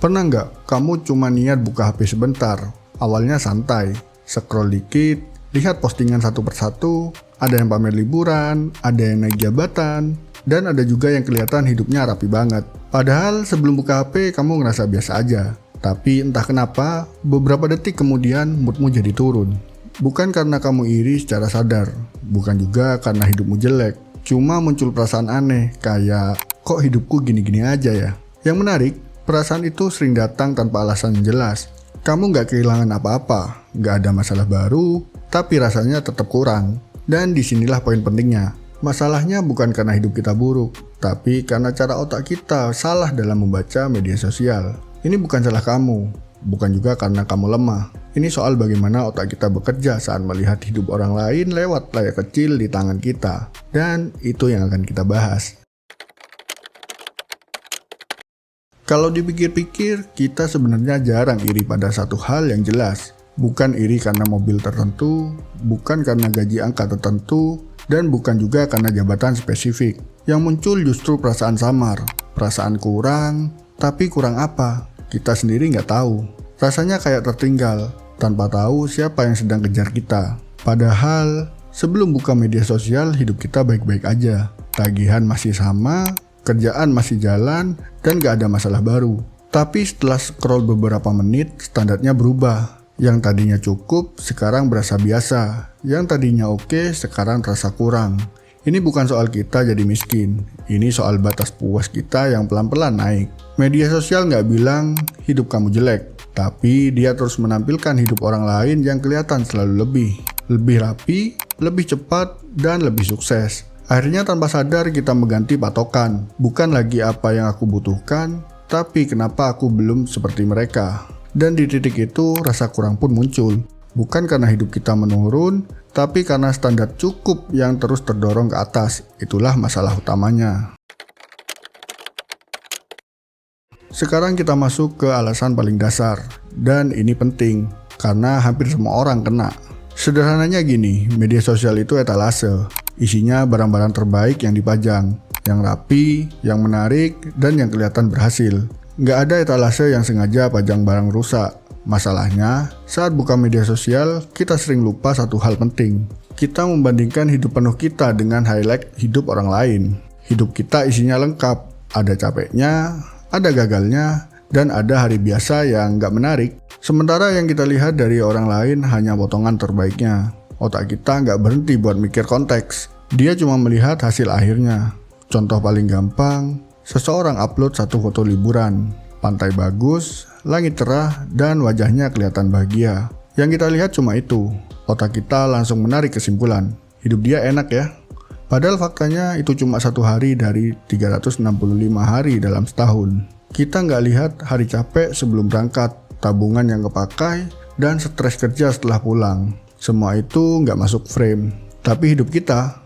Pernah nggak kamu cuma niat buka HP sebentar? Awalnya santai, scroll dikit, lihat postingan satu persatu, ada yang pamer liburan, ada yang naik jabatan, dan ada juga yang kelihatan hidupnya rapi banget. Padahal sebelum buka HP kamu ngerasa biasa aja. Tapi entah kenapa, beberapa detik kemudian moodmu jadi turun. Bukan karena kamu iri secara sadar, bukan juga karena hidupmu jelek. Cuma muncul perasaan aneh, kayak kok hidupku gini-gini aja ya. Yang menarik, perasaan itu sering datang tanpa alasan yang jelas. Kamu nggak kehilangan apa-apa, nggak ada masalah baru, tapi rasanya tetap kurang. Dan disinilah poin pentingnya. Masalahnya bukan karena hidup kita buruk, tapi karena cara otak kita salah dalam membaca media sosial. Ini bukan salah kamu, bukan juga karena kamu lemah. Ini soal bagaimana otak kita bekerja saat melihat hidup orang lain lewat layar kecil di tangan kita. Dan itu yang akan kita bahas. Kalau dipikir-pikir, kita sebenarnya jarang iri pada satu hal yang jelas. Bukan iri karena mobil tertentu, bukan karena gaji angka tertentu, dan bukan juga karena jabatan spesifik. Yang muncul justru perasaan samar, perasaan kurang, tapi kurang apa? Kita sendiri nggak tahu. Rasanya kayak tertinggal, tanpa tahu siapa yang sedang kejar kita. Padahal, sebelum buka media sosial, hidup kita baik-baik aja. Tagihan masih sama, kerjaan masih jalan, dan gak ada masalah baru. Tapi setelah scroll beberapa menit, standarnya berubah. Yang tadinya cukup, sekarang berasa biasa. Yang tadinya oke, sekarang terasa kurang. Ini bukan soal kita jadi miskin. Ini soal batas puas kita yang pelan-pelan naik. Media sosial gak bilang hidup kamu jelek. Tapi dia terus menampilkan hidup orang lain yang kelihatan selalu lebih. Lebih rapi, lebih cepat, dan lebih sukses. Akhirnya tanpa sadar kita mengganti patokan. Bukan lagi apa yang aku butuhkan, tapi kenapa aku belum seperti mereka. Dan di titik itu rasa kurang pun muncul. Bukan karena hidup kita menurun, tapi karena standar cukup yang terus terdorong ke atas. Itulah masalah utamanya. Sekarang kita masuk ke alasan paling dasar. Dan ini penting, karena hampir semua orang kena. Sederhananya gini, media sosial itu etalase. Isinya barang-barang terbaik yang dipajang, yang rapi, yang menarik, dan yang kelihatan berhasil. Nggak ada etalase yang sengaja pajang barang rusak. Masalahnya, saat buka media sosial, kita sering lupa satu hal penting. Kita membandingkan hidup penuh kita dengan highlight hidup orang lain. Hidup kita isinya lengkap, ada capeknya, ada gagalnya, dan ada hari biasa yang nggak menarik. Sementara yang kita lihat dari orang lain hanya potongan terbaiknya. Otak kita nggak berhenti buat mikir konteks. Dia cuma melihat hasil akhirnya. Contoh paling gampang, seseorang upload satu foto liburan. Pantai bagus, langit cerah, dan wajahnya kelihatan bahagia. Yang kita lihat cuma itu. Otak kita langsung menarik kesimpulan. Hidup dia enak ya. Padahal faktanya itu cuma satu hari dari 365 hari dalam setahun. Kita nggak lihat hari capek sebelum berangkat, tabungan yang kepakai, dan stres kerja setelah pulang. Semua itu nggak masuk frame. Tapi hidup kita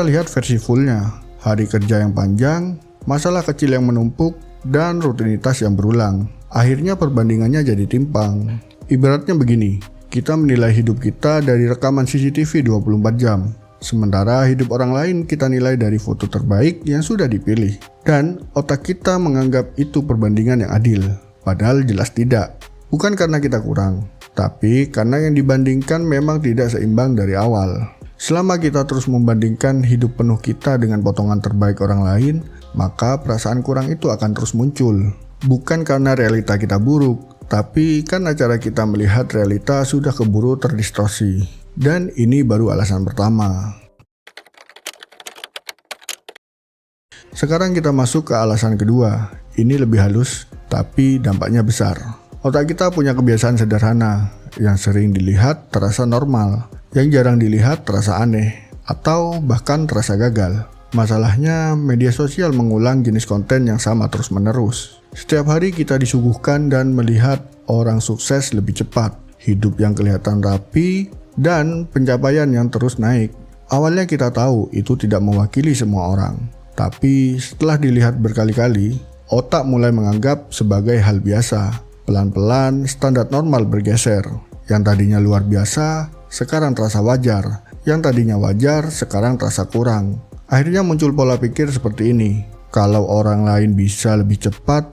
lihat versi fullnya. Hari kerja yang panjang, masalah kecil yang menumpuk, dan rutinitas yang berulang. Akhirnya perbandingannya jadi timpang. Ibaratnya begini, kita menilai hidup kita dari rekaman CCTV 24 jam. Sementara hidup orang lain kita nilai dari foto terbaik yang sudah dipilih. Dan otak kita menganggap itu perbandingan yang adil. Padahal jelas tidak. Bukan karena kita kurang, tapi karena yang dibandingkan memang tidak seimbang dari awal. Selama kita terus membandingkan hidup penuh kita dengan potongan terbaik orang lain, maka perasaan kurang itu akan terus muncul. Bukan karena realita kita buruk, tapi karena cara kita melihat realita sudah keburu terdistorsi. Dan ini baru alasan pertama. Sekarang kita masuk ke alasan kedua. Ini lebih halus, tapi dampaknya besar. Otak kita punya kebiasaan sederhana, yang sering dilihat terasa normal, yang jarang dilihat terasa aneh, atau bahkan terasa gagal. Masalahnya, media sosial mengulang jenis konten yang sama terus-menerus. Setiap hari kita disuguhkan dan melihat orang sukses lebih cepat, hidup yang kelihatan rapi, dan pencapaian yang terus naik. Awalnya kita tahu itu tidak mewakili semua orang, tapi setelah dilihat berkali-kali, otak mulai menganggap sebagai hal biasa. Pelan-pelan, standar normal bergeser. Yang tadinya luar biasa, sekarang terasa wajar. Yang tadinya wajar, sekarang terasa kurang. Akhirnya muncul pola pikir seperti ini. Kalau orang lain bisa lebih cepat,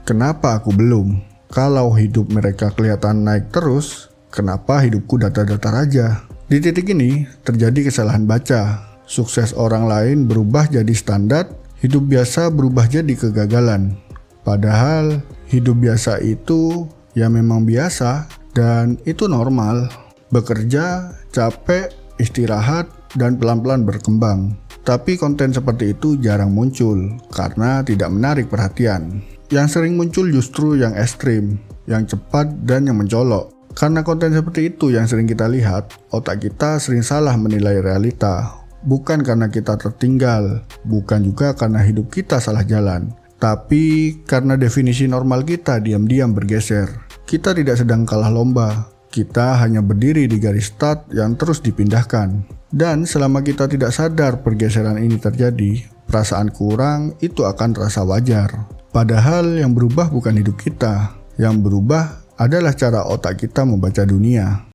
Kenapa aku belum? Kalau hidup mereka kelihatan naik terus, kenapa hidupku datar-datar aja? Di titik ini terjadi kesalahan baca. Sukses orang lain berubah jadi standar, hidup biasa berubah jadi kegagalan. Padahal hidup biasa itu ya memang biasa dan itu normal. Bekerja, capek, istirahat, dan pelan-pelan berkembang. Tapi konten seperti itu jarang muncul karena tidak menarik perhatian. Yang sering muncul justru yang ekstrim, yang cepat dan yang mencolok. Karena konten seperti itu yang sering kita lihat, otak kita sering salah menilai realita. Bukan karena kita tertinggal, bukan juga karena hidup kita salah jalan. Tapi karena definisi normal kita diam-diam bergeser. Kita tidak sedang kalah lomba. Kita hanya berdiri di garis start yang terus dipindahkan. Dan selama kita tidak sadar pergeseran ini terjadi, perasaan kurang itu akan terasa wajar. Padahal yang berubah bukan hidup kita. Yang berubah adalah cara otak kita membaca dunia.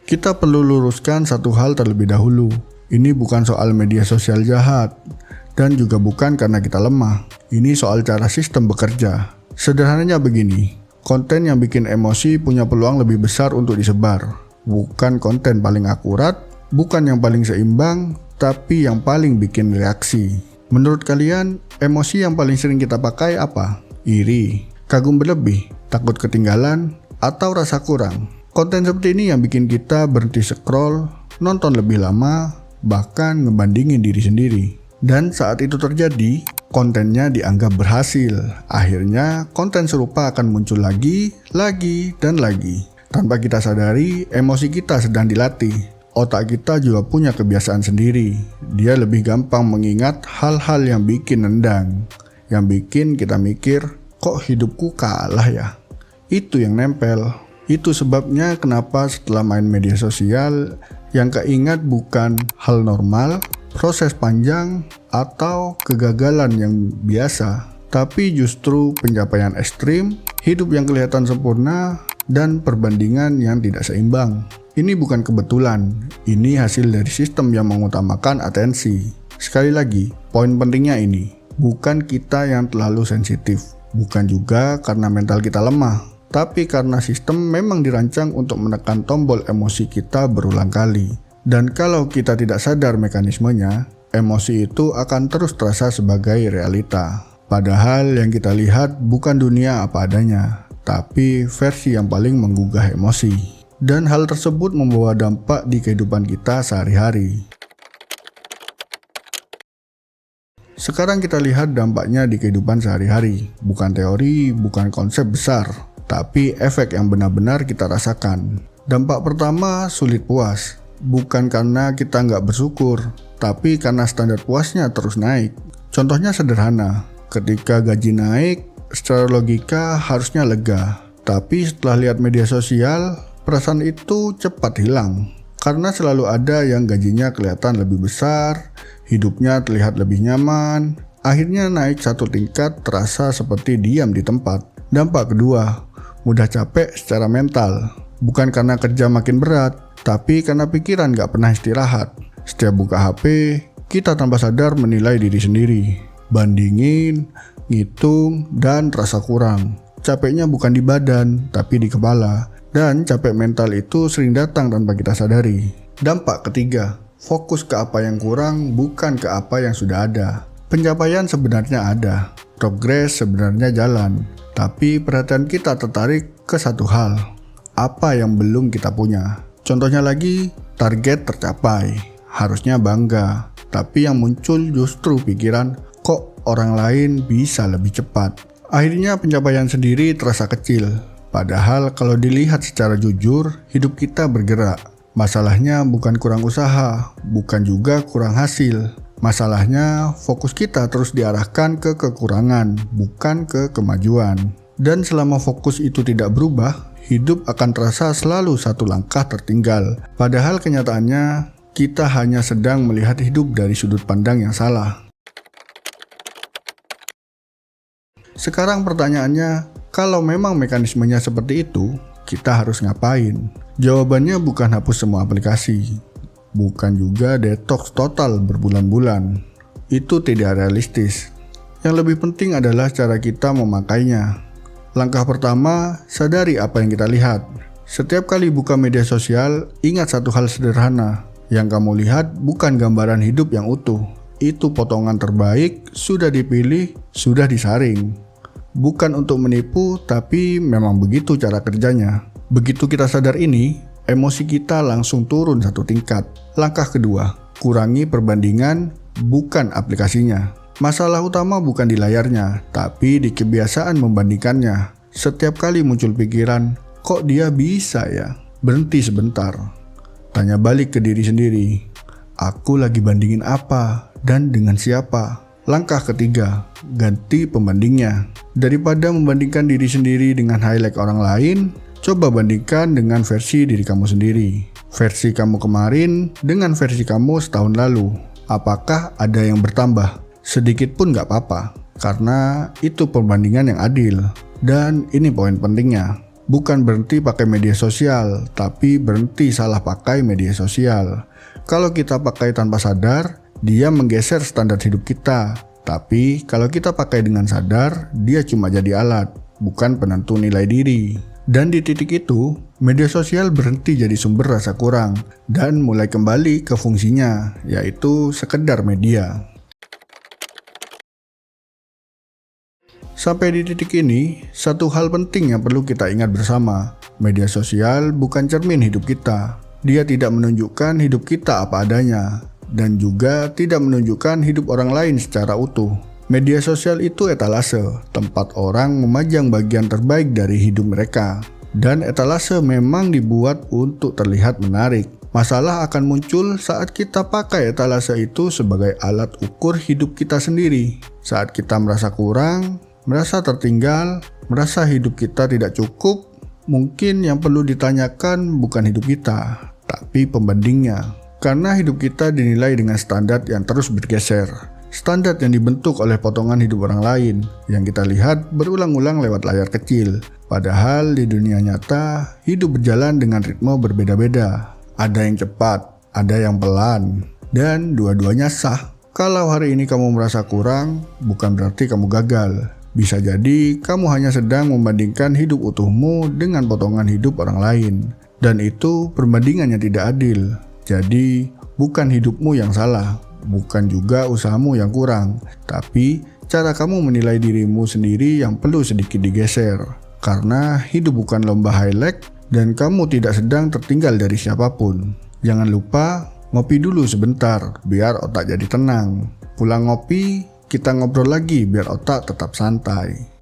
Kita perlu luruskan satu hal terlebih dahulu. Ini bukan soal media sosial jahat. Dan juga bukan karena kita lemah. Ini soal cara sistem bekerja. Sederhananya begini. Konten yang bikin emosi punya peluang lebih besar untuk disebar. Bukan konten paling akurat, bukan yang paling seimbang, tapi yang paling bikin reaksi. Menurut kalian, emosi yang paling sering kita pakai apa? Iri, kagum berlebih, takut ketinggalan, atau rasa kurang? Konten seperti ini yang bikin kita berhenti scroll, nonton lebih lama, bahkan ngebandingin diri sendiri. Dan saat itu terjadi, kontennya dianggap berhasil. Akhirnya, konten serupa akan muncul lagi, dan lagi. Tanpa kita sadari, emosi kita sedang dilatih. Otak kita juga punya kebiasaan sendiri. Dia lebih gampang mengingat hal-hal yang bikin nendang. Yang bikin kita mikir, kok hidupku kalah ya? Itu yang nempel. Itu sebabnya kenapa setelah main media sosial, yang keingat bukan hal normal, proses panjang, atau kegagalan yang biasa, tapi justru pencapaian ekstrim, hidup yang kelihatan sempurna, dan perbandingan yang tidak seimbang. Ini bukan kebetulan, ini hasil dari sistem yang mengutamakan atensi. Sekali lagi, poin pentingnya ini, bukan kita yang terlalu sensitif, bukan juga karena mental kita lemah, tapi karena sistem memang dirancang untuk menekan tombol emosi kita berulang kali. Dan kalau kita tidak sadar mekanismenya, emosi itu akan terus terasa sebagai realita. Padahal yang kita lihat bukan dunia apa adanya, tapi versi yang paling menggugah emosi. Dan hal tersebut membawa dampak di kehidupan kita sehari-hari. Sekarang kita lihat dampaknya di kehidupan sehari-hari. Bukan teori, bukan konsep besar, tapi efek yang benar-benar kita rasakan. Dampak pertama, sulit puas. Bukan karena kita nggak bersyukur, tapi karena standar puasnya terus naik. Contohnya sederhana, ketika gaji naik, secara logika harusnya lega. Tapi setelah lihat media sosial, perasaan itu cepat hilang. Karena selalu ada yang gajinya kelihatan lebih besar, hidupnya terlihat lebih nyaman, akhirnya naik satu tingkat terasa seperti diam di tempat. Dampak kedua, mudah capek secara mental. Bukan karena kerja makin berat, tapi karena pikiran gak pernah istirahat. Setiap buka HP, kita tanpa sadar menilai diri sendiri. Bandingin, ngitung, dan rasa kurang. Capeknya bukan di badan, tapi di kepala. Dan capek mental itu sering datang tanpa kita sadari. Dampak ketiga, fokus ke apa yang kurang, bukan ke apa yang sudah ada. Pencapaian sebenarnya ada, progres sebenarnya jalan. Tapi perhatian kita tertarik ke satu hal. Apa yang belum kita punya. Contohnya lagi, target tercapai. Harusnya bangga. Tapi yang muncul justru pikiran, kok orang lain bisa lebih cepat. Akhirnya pencapaian sendiri terasa kecil. Padahal kalau dilihat secara jujur, hidup kita bergerak. Masalahnya bukan kurang usaha, bukan juga kurang hasil. Masalahnya fokus kita terus diarahkan ke kekurangan, bukan ke kemajuan. Dan selama fokus itu tidak berubah, hidup akan terasa selalu satu langkah tertinggal. Padahal kenyataannya, kita hanya sedang melihat hidup dari sudut pandang yang salah. Sekarang pertanyaannya, kalau memang mekanismenya seperti itu, kita harus ngapain? Jawabannya bukan hapus semua aplikasi. Bukan juga detox total berbulan-bulan. Itu tidak realistis. Yang lebih penting adalah cara kita memakainya. Langkah pertama, sadari apa yang kita lihat. Setiap kali buka media sosial, ingat satu hal sederhana. Yang kamu lihat bukan gambaran hidup yang utuh. Itu potongan terbaik, sudah dipilih, sudah disaring. Bukan untuk menipu, tapi memang begitu cara kerjanya. Begitu kita sadar ini, emosi kita langsung turun satu tingkat. Langkah kedua, kurangi perbandingan, bukan aplikasinya. Masalah utama bukan di layarnya, tapi di kebiasaan membandingkannya. Setiap kali muncul pikiran, kok dia bisa ya? Berhenti sebentar. Tanya balik ke diri sendiri. Aku lagi bandingin apa dan dengan siapa? Langkah ketiga, ganti pembandingnya. Daripada membandingkan diri sendiri dengan highlight orang lain, coba bandingkan dengan versi diri kamu sendiri. Versi kamu kemarin dengan versi kamu setahun lalu. Apakah ada yang bertambah? Sedikit pun gak apa-apa, karena itu perbandingan yang adil. Dan ini poin pentingnya, bukan berhenti pakai media sosial, tapi berhenti salah pakai media sosial. Kalau kita pakai tanpa sadar, dia menggeser standar hidup kita. Tapi kalau kita pakai dengan sadar, dia cuma jadi alat, bukan penentu nilai diri. Dan di titik itu, media sosial berhenti jadi sumber rasa kurang, dan mulai kembali ke fungsinya, yaitu sekedar media. Sampai di titik ini, satu hal penting yang perlu kita ingat bersama. Media sosial bukan cermin hidup kita. Dia tidak menunjukkan hidup kita apa adanya, dan juga tidak menunjukkan hidup orang lain secara utuh. Media sosial itu etalase, tempat orang memajang bagian terbaik dari hidup mereka. Dan etalase memang dibuat untuk terlihat menarik. Masalah akan muncul saat kita pakai etalase itu sebagai alat ukur hidup kita sendiri. Saat kita merasa kurang, merasa tertinggal, merasa hidup kita tidak cukup, mungkin yang perlu ditanyakan bukan hidup kita, tapi pembandingnya. Karena hidup kita dinilai dengan standar yang terus bergeser. Standar yang dibentuk oleh potongan hidup orang lain, yang kita lihat berulang-ulang lewat layar kecil. Padahal di dunia nyata, hidup berjalan dengan ritme berbeda-beda. Ada yang cepat, ada yang pelan, dan dua-duanya sah. Kalau hari ini kamu merasa kurang, bukan berarti kamu gagal. Bisa jadi kamu hanya sedang membandingkan hidup utuhmu dengan potongan hidup orang lain. Dan itu perbandingannya tidak adil. Jadi bukan hidupmu yang salah, bukan juga usahamu yang kurang. Tapi cara kamu menilai dirimu sendiri yang perlu sedikit digeser. Karena hidup bukan lomba highlight dan kamu tidak sedang tertinggal dari siapapun. Jangan lupa ngopi dulu sebentar biar otak jadi tenang. Pulang ngopi, kita ngobrol lagi biar otak tetap santai.